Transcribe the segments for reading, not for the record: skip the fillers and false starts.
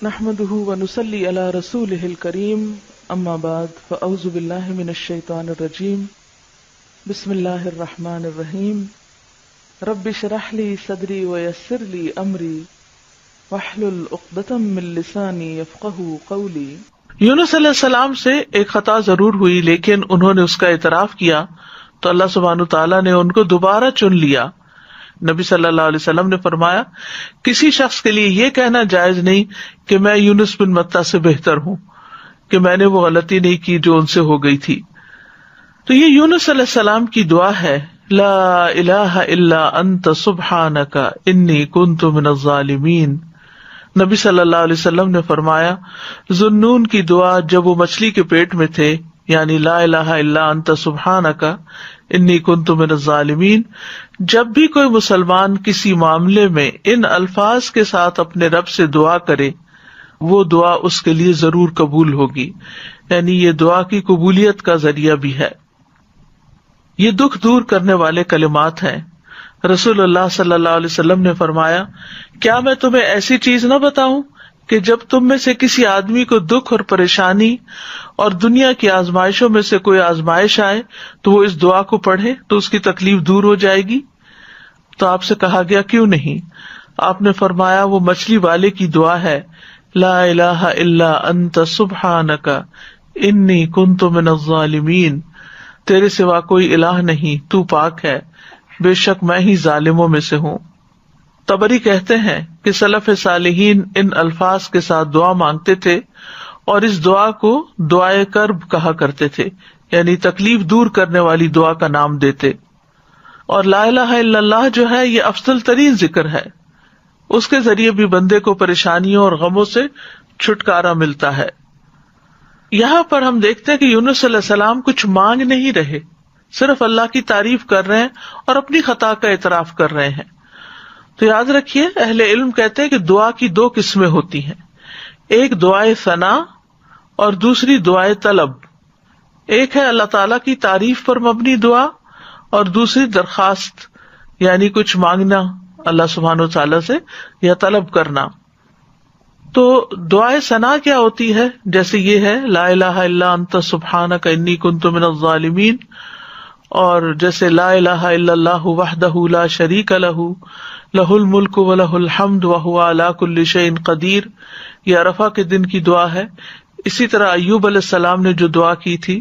نحمده ونصلي على رسوله الكريم اما بعد فاعوذ بالله من الشيطان الرجيم بسم الله الرحمن الرحيم رب اشرح لي صدري ويسر لي امري واحلل عقدة من لساني يفقهوا قولي۔ یونس علیہ السلام سے ایک خطا ضرور ہوئی، لیکن انہوں نے اس کا اعتراف کیا تو اللہ سبحانہ تعالیٰ نے ان کو دوبارہ چن لیا۔ نبی صلی اللہ علیہ وسلم نے فرمایا، کسی شخص کے لیے یہ کہنا جائز نہیں کہ میں یونس بن متیٰ سے بہتر ہوں، کہ میں نے وہ غلطی نہیں کی جو ان سے ہو گئی تھی۔ تو یہ یونس علیہ السلام کی دعا ہے، لا الہ الا انت سبحانک انی کنت من الظالمین۔ نبی صلی اللہ علیہ وسلم نے فرمایا، ذوالنون کی دعا جب وہ مچھلی کے پیٹ میں تھے، یعنی لا الہ الا انت سبحانک انی کنت من الظالمین، جب بھی کوئی مسلمان کسی معاملے میں ان الفاظ کے ساتھ اپنے رب سے دعا کرے، وہ دعا اس کے لیے ضرور قبول ہوگی، یعنی یہ دعا کی قبولیت کا ذریعہ بھی ہے۔ یہ دکھ دور کرنے والے کلمات ہیں۔ رسول اللہ صلی اللہ علیہ وسلم نے فرمایا، کیا میں تمہیں ایسی چیز نہ بتاؤں کہ جب تم میں سے کسی آدمی کو دکھ اور پریشانی اور دنیا کی آزمائشوں میں سے کوئی آزمائش آئے تو وہ اس دعا کو پڑھے تو اس کی تکلیف دور ہو جائے گی؟ تو آپ سے کہا گیا کیوں نہیں؟ آپ نے فرمایا، وہ مچھلی والے کی دعا ہے، لا الہ الا انت سبحانک انی کنت من الظالمین، تیرے سوا کوئی الہ نہیں، تو پاک ہے، بے شک میں ہی ظالموں میں سے ہوں۔ طبری کہتے ہیں کہ سلف صالحین ان الفاظ کے ساتھ دعا مانگتے تھے اور اس دعا کو دعائے کرب کہا کرتے تھے، یعنی تکلیف دور کرنے والی دعا کا نام دیتے۔ اور لا الہ الا اللہ جو ہے یہ افضل ترین ذکر ہے، اس کے ذریعے بھی بندے کو پریشانیوں اور غموں سے چھٹکارا ملتا ہے۔ یہاں پر ہم دیکھتے ہیں کہ یونس علیہ السلام کچھ مانگ نہیں رہے، صرف اللہ کی تعریف کر رہے ہیں اور اپنی خطا کا اعتراف کر رہے ہیں۔ تو یاد رکھیے، اہل علم کہتے ہیں کہ دعا کی دو قسمیں ہوتی ہیں، ایک دعائے ثنا اور دوسری دعائے طلب۔ ایک ہے اللہ تعالیٰ کی تعریف پر مبنی دعا اور دوسری درخواست، یعنی کچھ مانگنا اللہ سبحانہ و تعالیٰ سے یا طلب کرنا۔ تو دعائے ثنا کیا ہوتی ہے؟ جیسے یہ ہے، لا الہ الا انت سبحانک انی کنت من الظالمین، اور جیسے لا الہ الا اللہ وحدہ لا شریک لہ لہ الملک ولہ الحمد وہو علی کل شیء قدیر، یہ عرفہ کے دن کی دعا ہے۔ اسی طرح ایوب علیہ السلام نے جو دعا کی تھی،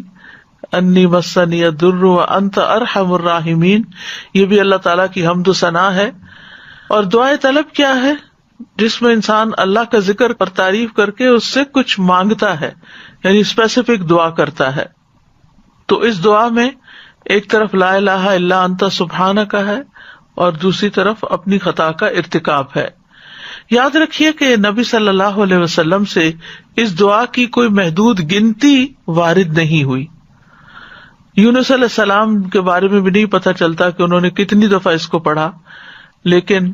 انی مسنی الضر وانت ارحم الراحمین، یہ بھی اللہ تعالیٰ کی حمد و ثنا ہے۔ اور دعائے طلب کیا ہے؟ جس میں انسان اللہ کا ذکر اور تعریف کر کے اس سے کچھ مانگتا ہے، یعنی اسپیسیفک دعا کرتا ہے۔ تو اس دعا میں ایک طرف لا الہ الا انت سبحانک ہے اور دوسری طرف اپنی خطا کا ارتکاب ہے۔ یاد رکھیے کہ نبی صلی اللہ علیہ وسلم سے اس دعا کی کوئی محدود گنتی وارد نہیں ہوئی۔ یونس علیہ السلام کے بارے میں بھی نہیں پتہ چلتا کہ انہوں نے کتنی دفعہ اس کو پڑھا، لیکن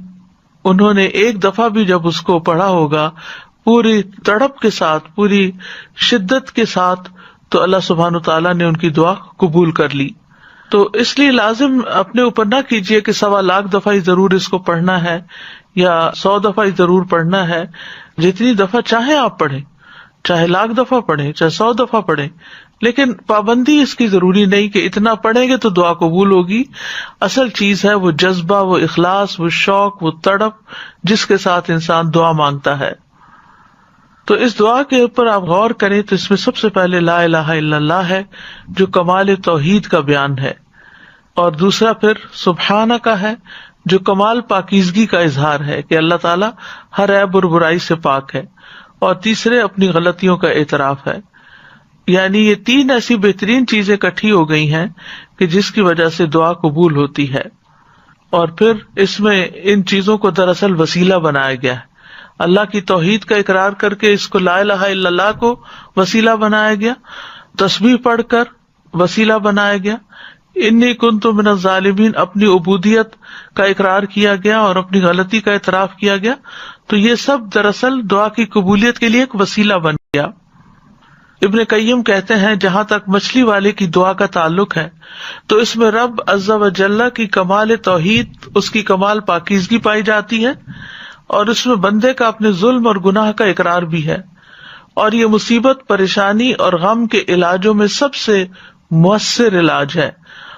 انہوں نے ایک دفعہ بھی جب اس کو پڑھا ہوگا پوری تڑپ کے ساتھ، پوری شدت کے ساتھ، تو اللہ سبحانہ تعالیٰ نے ان کی دعا قبول کر لی۔ تو اس لیے لازم اپنے اوپر نہ کیجیے کہ 1.25 لاکھ دفعہ ہی ضرور اس کو پڑھنا ہے یا 100 دفعہ ہی ضرور پڑھنا ہے۔ جتنی دفعہ چاہیں آپ پڑھیں، چاہے 1,00,000 دفعہ پڑھیں، چاہے 100 دفعہ پڑھیں، لیکن پابندی اس کی ضروری نہیں کہ اتنا پڑھیں گے تو دعا قبول ہوگی۔ اصل چیز ہے وہ جذبہ، وہ اخلاص، وہ شوق، وہ تڑپ جس کے ساتھ انسان دعا مانگتا ہے۔ تو اس دعا کے اوپر آپ غور کریں تو اس میں سب سے پہلے لا الہ الا اللہ ہے جو کمال توحید کا بیان ہے، اور دوسرا پھر سبحانہ کا ہے جو کمال پاکیزگی کا اظہار ہے کہ اللہ تعالیٰ ہر عیب اور برائی سے پاک ہے، اور تیسرے اپنی غلطیوں کا اعتراف ہے۔ یعنی یہ 3 ایسی بہترین چیزیں اکٹھی ہو گئی ہیں کہ جس کی وجہ سے دعا قبول ہوتی ہے۔ اور پھر اس میں ان چیزوں کو دراصل وسیلہ بنایا گیا ہے، اللہ کی توحید کا اقرار کر کے اس کو لا الہ الا اللہ کو وسیلہ بنایا گیا، تسبیح پڑھ کر وسیلہ بنایا گیا، انی کنت من الظالمین اپنی عبودیت کا اقرار کیا گیا اور اپنی غلطی کا اعتراف کیا گیا۔ تو یہ سب دراصل دعا کی قبولیت کے لیے ایک وسیلہ بن گیا۔ ابن قیم کہتے ہیں، جہاں تک مچھلی والے کی دعا کا تعلق ہے تو اس میں رب عز و جل کی کمال توحید، اس کی کمال پاکیزگی پائی جاتی ہے، اور اس میں بندے کا اپنے ظلم اور گناہ کا اقرار بھی ہے، اور یہ مصیبت، پریشانی اور غم کے علاجوں میں سب سے مؤثر علاج ہے،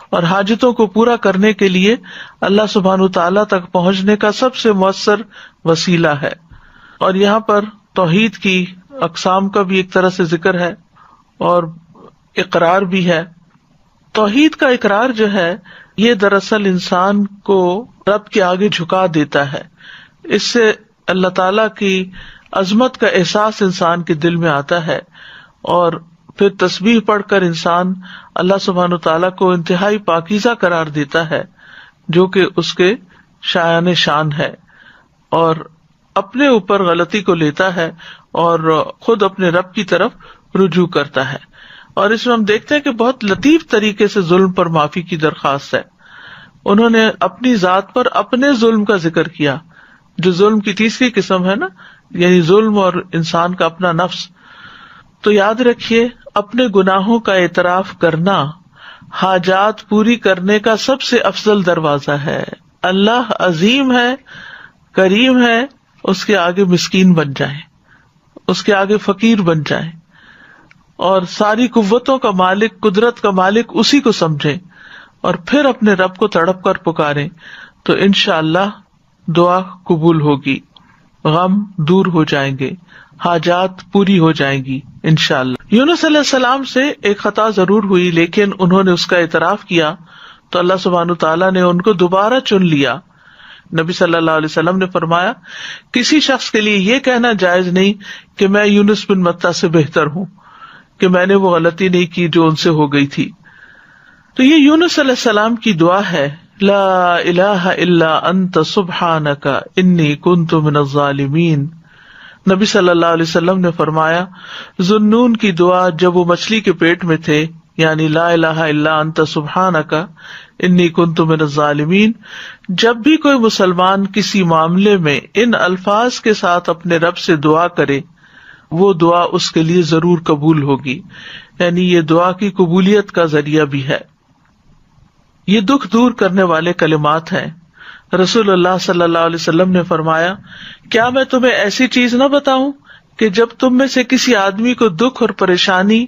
اور حاجتوں کو پورا کرنے کے لیے اللہ سبحانہ تعالیٰ تک پہنچنے کا سب سے مؤثر وسیلہ ہے۔ اور یہاں پر توحید کی اقسام کا بھی ایک طرح سے ذکر ہے اور اقرار بھی ہے۔ توحید کا اقرار جو ہے یہ دراصل انسان کو رب کے آگے جھکا دیتا ہے، اس سے اللہ تعالی کی عظمت کا احساس انسان کے دل میں آتا ہے، اور پھر تسبیح پڑھ کر انسان اللہ سبحانہ تعالیٰ کو انتہائی پاکیزہ قرار دیتا ہے جو کہ اس کے شایان شان ہے، اور اپنے اوپر غلطی کو لیتا ہے اور خود اپنے رب کی طرف رجوع کرتا ہے۔ اور اس میں ہم دیکھتے ہیں کہ بہت لطیف طریقے سے ظلم پر معافی کی درخواست ہے۔ انہوں نے اپنی ذات پر اپنے ظلم کا ذکر کیا، جو ظلم کی تیسری قسم ہے نا، یعنی ظلم اور انسان کا اپنا نفس۔ تو یاد رکھیے، اپنے گناہوں کا اعتراف کرنا حاجات پوری کرنے کا سب سے افضل دروازہ ہے۔ اللہ عظیم ہے، کریم ہے، اس کے آگے مسکین بن جائیں، اس کے آگے فقیر بن جائیں، اور ساری قوتوں کا مالک، قدرت کا مالک اسی کو سمجھیں، اور پھر اپنے رب کو تڑپ کر پکاریں، تو انشاءاللہ دعا قبول ہوگی، غم دور ہو جائیں گے، حاجات پوری ہو جائیں گی انشاءاللہ۔ یونس علیہ السلام سے ایک خطا ضرور ہوئی، لیکن انہوں نے اس کا اعتراف کیا تو اللہ سبحانہ تعالیٰ نے ان کو دوبارہ چن لیا۔ نبی صلی اللہ علیہ وسلم نے فرمایا، کسی شخص کے لیے یہ کہنا جائز نہیں کہ میں یونس بن متی سے بہتر ہوں، کہ میں نے وہ غلطی نہیں کی جو ان سے ہو گئی تھی۔ تو یہ یونس علیہ السلام کی دعا ہے، لا الہ الا انت سبحانک انی کنت من الظالمین۔ نبی صلی اللہ علیہ وسلم نے فرمایا، ذوالنون کی دعا جب وہ مچھلی کے پیٹ میں تھے، یعنی لا الہ الا انت سبحانک انی کنت من الظالمین، جب بھی کوئی مسلمان کسی معاملے میں ان الفاظ کے ساتھ اپنے رب سے دعا کرے، وہ دعا اس کے لیے ضرور قبول ہوگی، یعنی یہ دعا کی قبولیت کا ذریعہ بھی ہے۔ یہ دکھ دور کرنے والے کلمات ہیں۔ رسول اللہ صلی اللہ علیہ وسلم نے فرمایا، کیا میں تمہیں ایسی چیز نہ بتاؤں کہ جب تم میں سے کسی آدمی کو دکھ اور پریشانی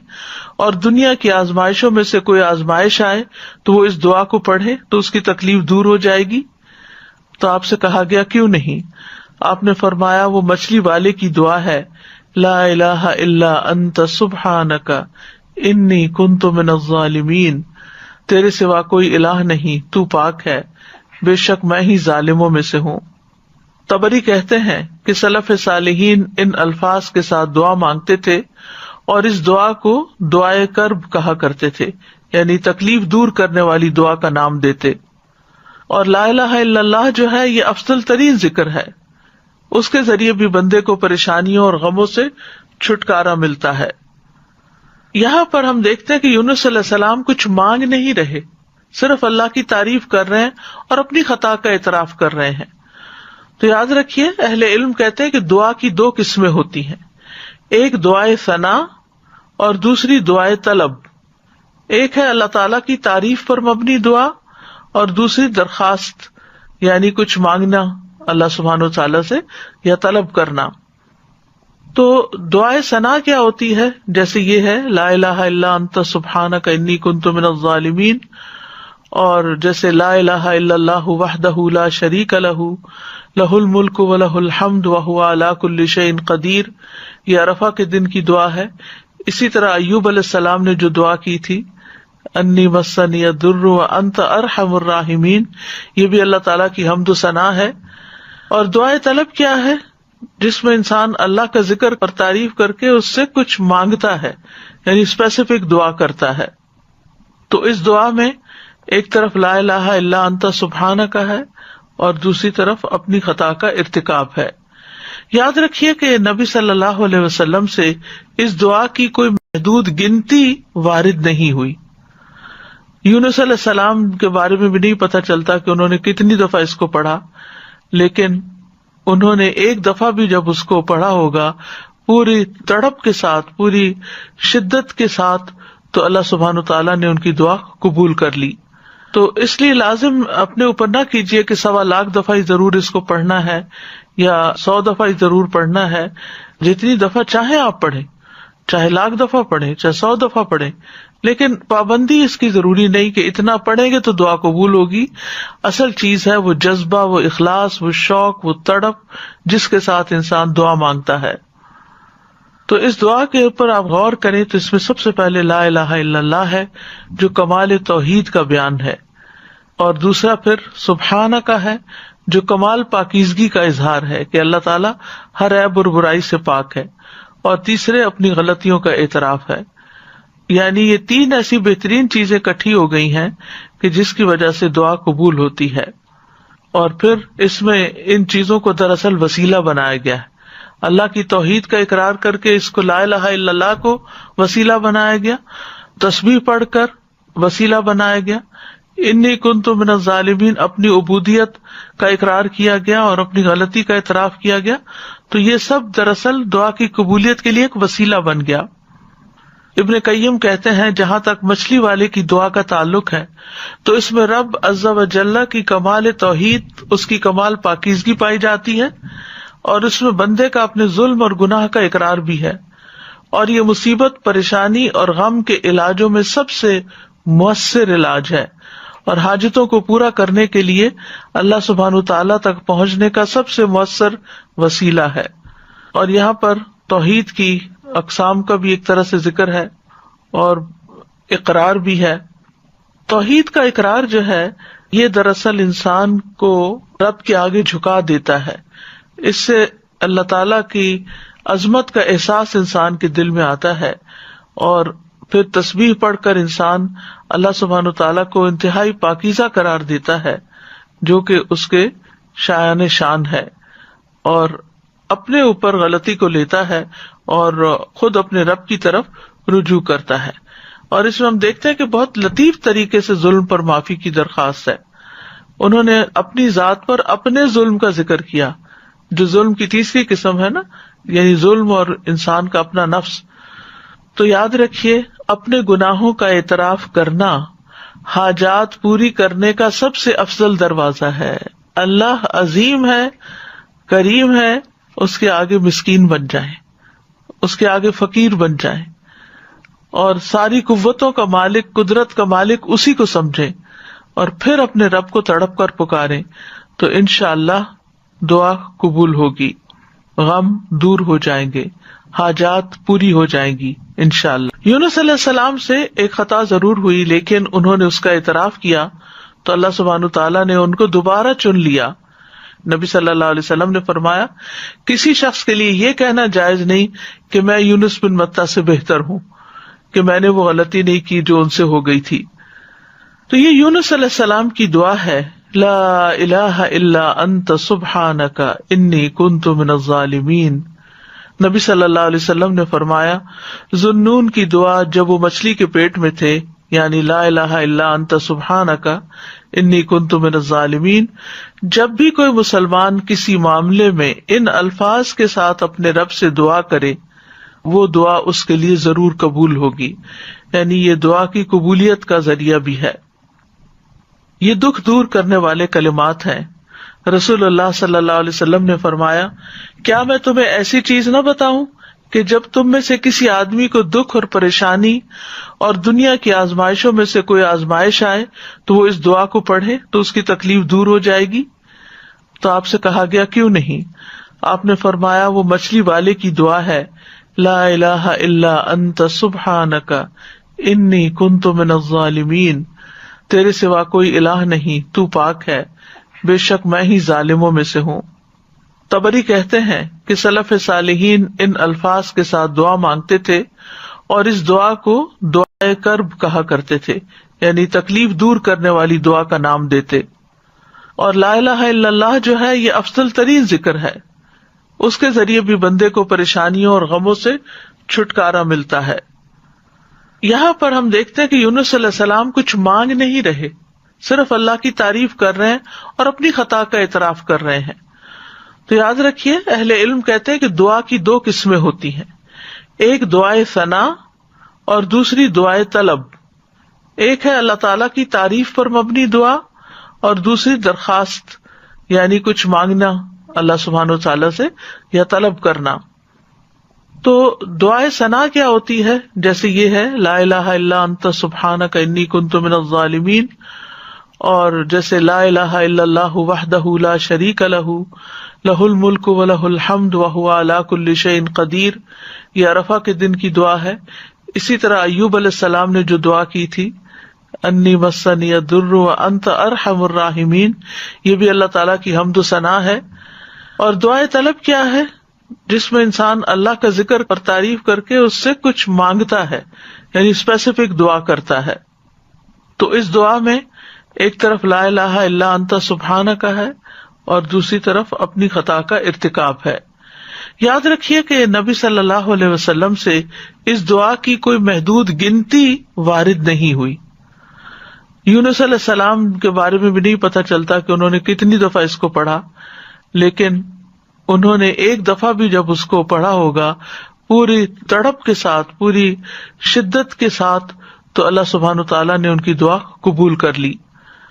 اور دنیا کی آزمائشوں میں سے کوئی آزمائش آئے تو وہ اس دعا کو پڑھے تو اس کی تکلیف دور ہو جائے گی؟ تو آپ سے کہا گیا کیوں نہیں؟ آپ نے فرمایا، وہ مچھلی والے کی دعا ہے، لا الہ الا انت سبحانک انی کنت من الظالمین، تیرے سوا کوئی الہ نہیں، تو پاک ہے، بے شک میں ہی ظالموں میں سے ہوں۔ طبری کہتے ہیں کہ سلف صالحین ان الفاظ کے ساتھ دعا مانگتے تھے اور اس دعا کو دعائے کرب کہا کرتے تھے، یعنی تکلیف دور کرنے والی دعا کا نام دیتے۔ اور لا الہ الا اللہ جو ہے یہ افضل ترین ذکر ہے، اس کے ذریعے بھی بندے کو پریشانیوں اور غموں سے چھٹکارا ملتا ہے۔ یہاں پر ہم دیکھتے ہیں کہ یونس علیہ السلام کچھ مانگ نہیں رہے، صرف اللہ کی تعریف کر رہے ہیں اور اپنی خطا کا اعتراف کر رہے ہیں۔ تو یاد رکھیے، اہل علم کہتے ہیں کہ دعا کی دو قسمیں ہوتی ہیں، ایک دعائے ثنا اور دوسری دعائے طلب۔ ایک ہے اللہ تعالیٰ کی تعریف پر مبنی دعا اور دوسری درخواست، یعنی کچھ مانگنا اللہ سبحانہ وتعالیٰ سے یا طلب کرنا۔ تو دعائے ثنا کیا ہوتی ہے؟ جیسے یہ ہے، لا الہ الا انت سبحانک انی کنت من الظالمین، اور جیسے لا الہ الا اللہ وحدہ لا شریک لہ لہ الملک ولہ الحمد وہو علی کل شیء قدیر، یہ عرفہ کے دن کی دعا ہے۔ اسی طرح ایوب علیہ السلام نے جو دعا کی تھی، انی مسنی الضر وانت ارحم الراحمین، یہ بھی اللہ تعالیٰ کی حمد و ثنا ہے۔ اور دعائے طلب کیا ہے؟ جس میں انسان اللہ کا ذکر اور تعریف کر کے اس سے کچھ مانگتا ہے، یعنی اسپیسیفک دعا کرتا ہے۔ تو اس دعا میں ایک طرف لا الہ الا انت سبحانک ہے اور دوسری طرف اپنی خطا کا ارتکاب ہے۔ یاد رکھیے کہ نبی صلی اللہ علیہ وسلم سے اس دعا کی کوئی محدود گنتی وارد نہیں ہوئی۔ یونس علیہ السلام کے بارے میں بھی نہیں پتہ چلتا کہ انہوں نے کتنی دفعہ اس کو پڑھا، لیکن انہوں نے ایک دفعہ بھی جب اس کو پڑھا ہوگا پوری تڑپ کے ساتھ، پوری شدت کے ساتھ، تو اللہ سبحانہ تعالیٰ نے ان کی دعا قبول کر لی۔ تو اس لیے لازم اپنے اوپر نہ کیجیے کہ 1.25 لاکھ دفعہ ہی ضرور اس کو پڑھنا ہے یا 100 دفعہ ضرور پڑھنا ہے، جتنی دفعہ چاہے آپ پڑھیں، چاہے 1,00,000 دفعہ پڑھیں، چاہے 100 دفعہ پڑھیں، لیکن پابندی اس کی ضروری نہیں کہ اتنا پڑھیں گے تو دعا قبول ہوگی. اصل چیز ہے وہ جذبہ، وہ اخلاص، وہ شوق، وہ تڑپ جس کے ساتھ انسان دعا مانگتا ہے. تو اس دعا کے اوپر آپ غور کریں تو اس میں سب سے پہلے لا الہ الا اللہ ہے جو کمال توحید کا بیان ہے، اور دوسرا پھر سبحانہ کا ہے جو کمال پاکیزگی کا اظہار ہے کہ اللہ تعالیٰ ہر عیب اور برائی سے پاک ہے، اور تیسرے اپنی غلطیوں کا اعتراف ہے. یعنی یہ 3 ایسی بہترین چیزیں اکٹھی ہو گئی ہیں کہ جس کی وجہ سے دعا قبول ہوتی ہے. اور پھر اس میں ان چیزوں کو دراصل وسیلہ بنایا گیا ہے. اللہ کی توحید کا اقرار کر کے اس کو لا الہ الا اللہ کو وسیلہ بنایا گیا، تسبیح پڑھ کر وسیلہ بنایا گیا، انی کنت من الظالمین اپنی عبودیت کا اقرار کیا گیا اور اپنی غلطی کا اعتراف کیا گیا. تو یہ سب دراصل دعا کی قبولیت کے لیے ایک وسیلہ بن گیا. ابن قیم کہتے ہیں جہاں تک مچھلی والے کی دعا کا تعلق ہے تو اس میں رب عز و جل کی کمال توحید، اس کی کمال پاکیزگی پائی جاتی ہے، اور اس میں بندے کا اپنے ظلم اور گناہ کا اقرار بھی ہے. اور یہ مصیبت، پریشانی اور غم کے علاجوں میں سب سے مؤثر علاج ہے، اور حاجتوں کو پورا کرنے کے لیے اللہ سبحانہ تعالیٰ تک پہنچنے کا سب سے مؤثر وسیلہ ہے. اور یہاں پر توحید کی اقسام کا بھی ایک طرح سے ذکر ہے اور اقرار بھی ہے. توحید کا اقرار جو ہے یہ دراصل انسان کو رب کے آگے جھکا دیتا ہے. اس سے اللہ تعالیٰ کی عظمت کا احساس انسان کے دل میں آتا ہے، اور پھر تسبیح پڑھ کر انسان اللہ سبحانہ تعالیٰ کو انتہائی پاکیزہ قرار دیتا ہے جو کہ اس کے شایان شان ہے، اور اپنے اوپر غلطی کو لیتا ہے اور خود اپنے رب کی طرف رجوع کرتا ہے. اور اس میں ہم دیکھتے ہیں کہ بہت لطیف طریقے سے ظلم پر معافی کی درخواست ہے. انہوں نے اپنی ذات پر اپنے ظلم کا ذکر کیا، جو ظلم کی تیسری قسم ہے نا، یعنی ظلم اور انسان کا اپنا نفس. تو یاد رکھیے اپنے گناہوں کا اعتراف کرنا حاجات پوری کرنے کا سب سے افضل دروازہ ہے. اللہ عظیم ہے، کریم ہے، اس کے آگے مسکین بن جائیں، اس کے آگے فقیر بن جائیں، اور ساری قوتوں کا مالک، قدرت کا مالک اسی کو سمجھیں، اور پھر اپنے رب کو تڑپ کر پکاریں تو انشاءاللہ دعا قبول ہوگی، غم دور ہو جائیں گے، حاجات پوری ہو جائیں گی انشاءاللہ. یونس علیہ السلام سے ایک خطا ضرور ہوئی لیکن انہوں نے اس کا اعتراف کیا تو اللہ سبحانہ تعالیٰ نے ان کو دوبارہ چن لیا. نبی صلی اللہ علیہ وسلم نے فرمایا کسی شخص کے لیے یہ کہنا جائز نہیں کہ میں یونس بن متیٰ سے بہتر ہوں، کہ میں نے وہ غلطی نہیں کی جو ان سے ہو گئی تھی. تو یہ یونس علیہ السلام کی دعا ہے، لا الہ الا انت سبحانک انی کنت من الظالمین. نبی صلی اللہ علیہ وسلم نے فرمایا ذوالنون کی دعا جب وہ مچھلی کے پیٹ میں تھے، یعنی لا الہ الا انت سبحانک انی کنت من الظالمین، جب بھی کوئی مسلمان کسی معاملے میں ان الفاظ کے ساتھ اپنے رب سے دعا کرے وہ دعا اس کے لیے ضرور قبول ہوگی. یعنی یہ دعا کی قبولیت کا ذریعہ بھی ہے. یہ دکھ دور کرنے والے کلمات ہیں. رسول اللہ صلی اللہ علیہ وسلم نے فرمایا کیا میں تمہیں ایسی چیز نہ بتاؤں کہ جب تم میں سے کسی آدمی کو دکھ اور پریشانی اور دنیا کی آزمائشوں میں سے کوئی آزمائش آئے تو وہ اس دعا کو پڑھے تو اس کی تکلیف دور ہو جائے گی. تو آپ سے کہا گیا کیوں نہیں؟ آپ نے فرمایا وہ مچھلی والے کی دعا ہے، لا الہ الا انت سبحانک انی کنت من الظالمین، تیرے سوا کوئی الہ نہیں، تو پاک ہے، بے شک میں ہی ظالموں میں سے ہوں. طبری کہتے ہیں کہ سلف صالحین ان الفاظ کے ساتھ دعا مانگتے تھے اور اس دعا کو دعائے کرب کہا کرتے تھے، یعنی تکلیف دور کرنے والی دعا کا نام دیتے. اور لا الہ الا اللہ جو ہے یہ افضل ترین ذکر ہے، اس کے ذریعے بھی بندے کو پریشانیوں اور غموں سے چھٹکارا ملتا ہے. یہاں پر ہم دیکھتے ہیں کہ یونس علیہ السلام کچھ مانگ نہیں رہے، صرف اللہ کی تعریف کر رہے ہیں اور اپنی خطا کا اعتراف کر رہے ہیں. تو یاد رکھیے اہل علم کہتے ہیں کہ دعا کی 2 قسمیں ہوتی ہیں، ایک دعائے ثنا اور دوسری دعائے طلب. ایک ہے اللہ تعالیٰ کی تعریف پر مبنی دعا اور دوسری درخواست، یعنی کچھ مانگنا اللہ سبحانہ وتعالی سے یا طلب کرنا. تو دعائے ثنا کیا ہوتی ہے؟ جیسے یہ ہے لا الہ الا انت سبحانک انی کنت من الظالمین، اور جیسے لا الہ الا اللہ وحدہ لا شریک لہ لہ الملک ولہ الحمد وہو علی کل شیء قدیر، یہ عرفہ کے دن کی دعا ہے. اسی طرح ایوب علیہ السلام نے جو دعا کی تھی انی مسنی الضر وانت ارحم الراحمین، یہ بھی اللہ تعالیٰ کی حمد و ثنا ہے. اور دعائے طلب کیا ہے؟ جس میں انسان اللہ کا ذکر اور تعریف کر کے اس سے کچھ مانگتا ہے، یعنی اسپیسیفک دعا کرتا ہے. تو اس دعا میں ایک طرف لا الہ الا انت سبحانک ہے اور دوسری طرف اپنی خطا کا ارتکاب ہے. یاد رکھیے کہ نبی صلی اللہ علیہ وسلم سے اس دعا کی کوئی محدود گنتی وارد نہیں ہوئی. یونس علیہ السلام کے بارے میں بھی نہیں پتہ چلتا کہ انہوں نے کتنی دفعہ اس کو پڑھا، لیکن انہوں نے ایک دفعہ بھی جب اس کو پڑھا ہوگا پوری تڑپ کے ساتھ، پوری شدت کے ساتھ، تو اللہ سبحانہ تعالیٰ نے ان کی دعا قبول کر لی.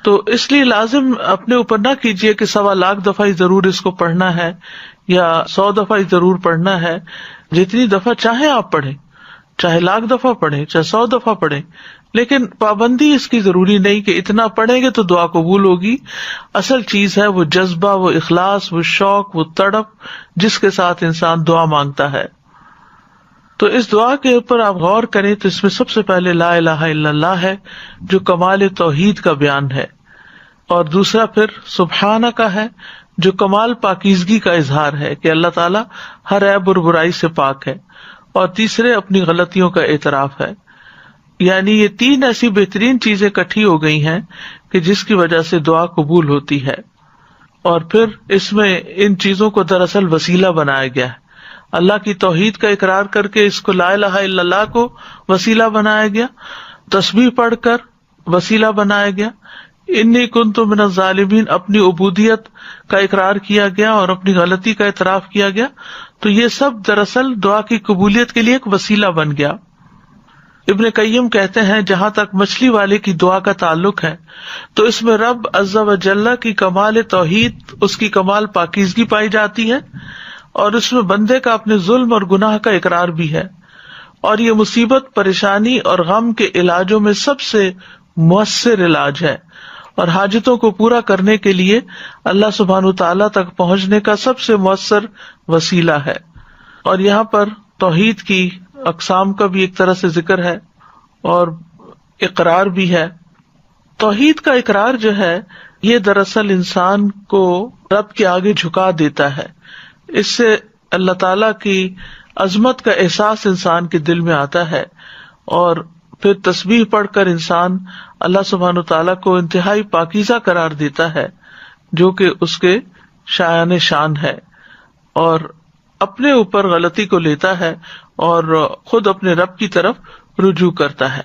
تو اس لیے لازم اپنے اوپر نہ کیجیے کہ 1.25 لاکھ دفعہ ہی ضرور اس کو پڑھنا ہے یا 100 دفعہ ہی ضرور پڑھنا ہے. جتنی دفعہ چاہیں آپ پڑھیں، چاہے 1,00,000 دفعہ پڑھیں، چاہے 100 دفعہ پڑھیں، لیکن پابندی اس کی ضروری نہیں کہ اتنا پڑھیں گے تو دعا قبول ہوگی. اصل چیز ہے وہ جذبہ، وہ اخلاص، وہ شوق، وہ تڑپ جس کے ساتھ انسان دعا مانگتا ہے. تو اس دعا کے اوپر آپ غور کریں تو اس میں سب سے پہلے لا الہ الا اللہ ہے جو کمال توحید کا بیان ہے، اور دوسرا پھر سبحانہ کا ہے جو کمال پاکیزگی کا اظہار ہے کہ اللہ تعالیٰ ہر عیب اور برائی سے پاک ہے، اور تیسرے اپنی غلطیوں کا اعتراف ہے. یعنی یہ 3 ایسی بہترین چیزیں اکٹھی ہو گئی ہیں کہ جس کی وجہ سے دعا قبول ہوتی ہے. اور پھر اس میں ان چیزوں کو دراصل وسیلہ بنایا گیا ہے. اللہ کی توحید کا اقرار کر کے اس کو لا الہ الا اللہ کو وسیلہ بنایا گیا، تسبیح پڑھ کر وسیلہ بنایا گیا، انی کنت من الظالمین اپنی عبودیت کا اقرار کیا گیا اور اپنی غلطی کا اعتراف کیا گیا. تو یہ سب دراصل دعا کی قبولیت کے لیے ایک وسیلہ بن گیا. ابن قیم کہتے ہیں جہاں تک مچھلی والے کی دعا کا تعلق ہے تو اس میں رب عز و جل کی کمال توحید، اس کی کمال پاکیزگی پائی جاتی ہے، اور اس میں بندے کا اپنے ظلم اور گناہ کا اقرار بھی ہے. اور یہ مصیبت، پریشانی اور غم کے علاجوں میں سب سے مؤثر علاج ہے، اور حاجتوں کو پورا کرنے کے لیے اللہ سبحانہ تعالیٰ تک پہنچنے کا سب سے مؤثر وسیلہ ہے. اور یہاں پر توحید کی اقسام کا بھی ایک طرح سے ذکر ہے اور اقرار بھی ہے. توحید کا اقرار جو ہے یہ دراصل انسان کو رب کے آگے جھکا دیتا ہے. اس سے اللہ تعالیٰ کی عظمت کا احساس انسان کے دل میں آتا ہے، اور پھر تسبیح پڑھ کر انسان اللہ سبحانہ تعالیٰ کو انتہائی پاکیزہ قرار دیتا ہے جو کہ اس کے شایان شان ہے، اور اپنے اوپر غلطی کو لیتا ہے اور خود اپنے رب کی طرف رجوع کرتا ہے.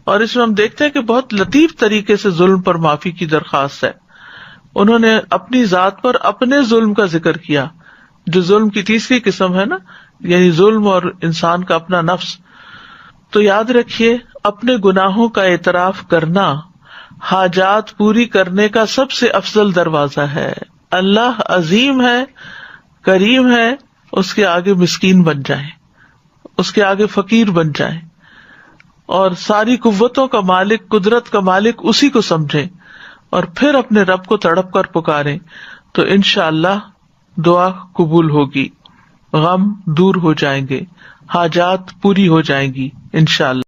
اور اس میں ہم دیکھتے ہیں کہ بہت لطیف طریقے سے ظلم پر معافی کی درخواست ہے. انہوں نے اپنی ذات پر اپنے ظلم کا ذکر کیا، جو ظلم کی تیسری قسم ہے نا، یعنی ظلم اور انسان کا اپنا نفس. تو یاد رکھیے اپنے گناہوں کا اعتراف کرنا حاجات پوری کرنے کا سب سے افضل دروازہ ہے. اللہ عظیم ہے، کریم ہے، اس کے آگے مسکین بن جائیں، اس کے آگے فقیر بن جائیں، اور ساری قوتوں کا مالک، قدرت کا مالک اسی کو سمجھیں، اور پھر اپنے رب کو تڑپ کر پکاریں، تو انشاءاللہ دعا قبول ہوگی، غم دور ہو جائیں گے، حاجات پوری ہو جائیں گی انشاءاللہ.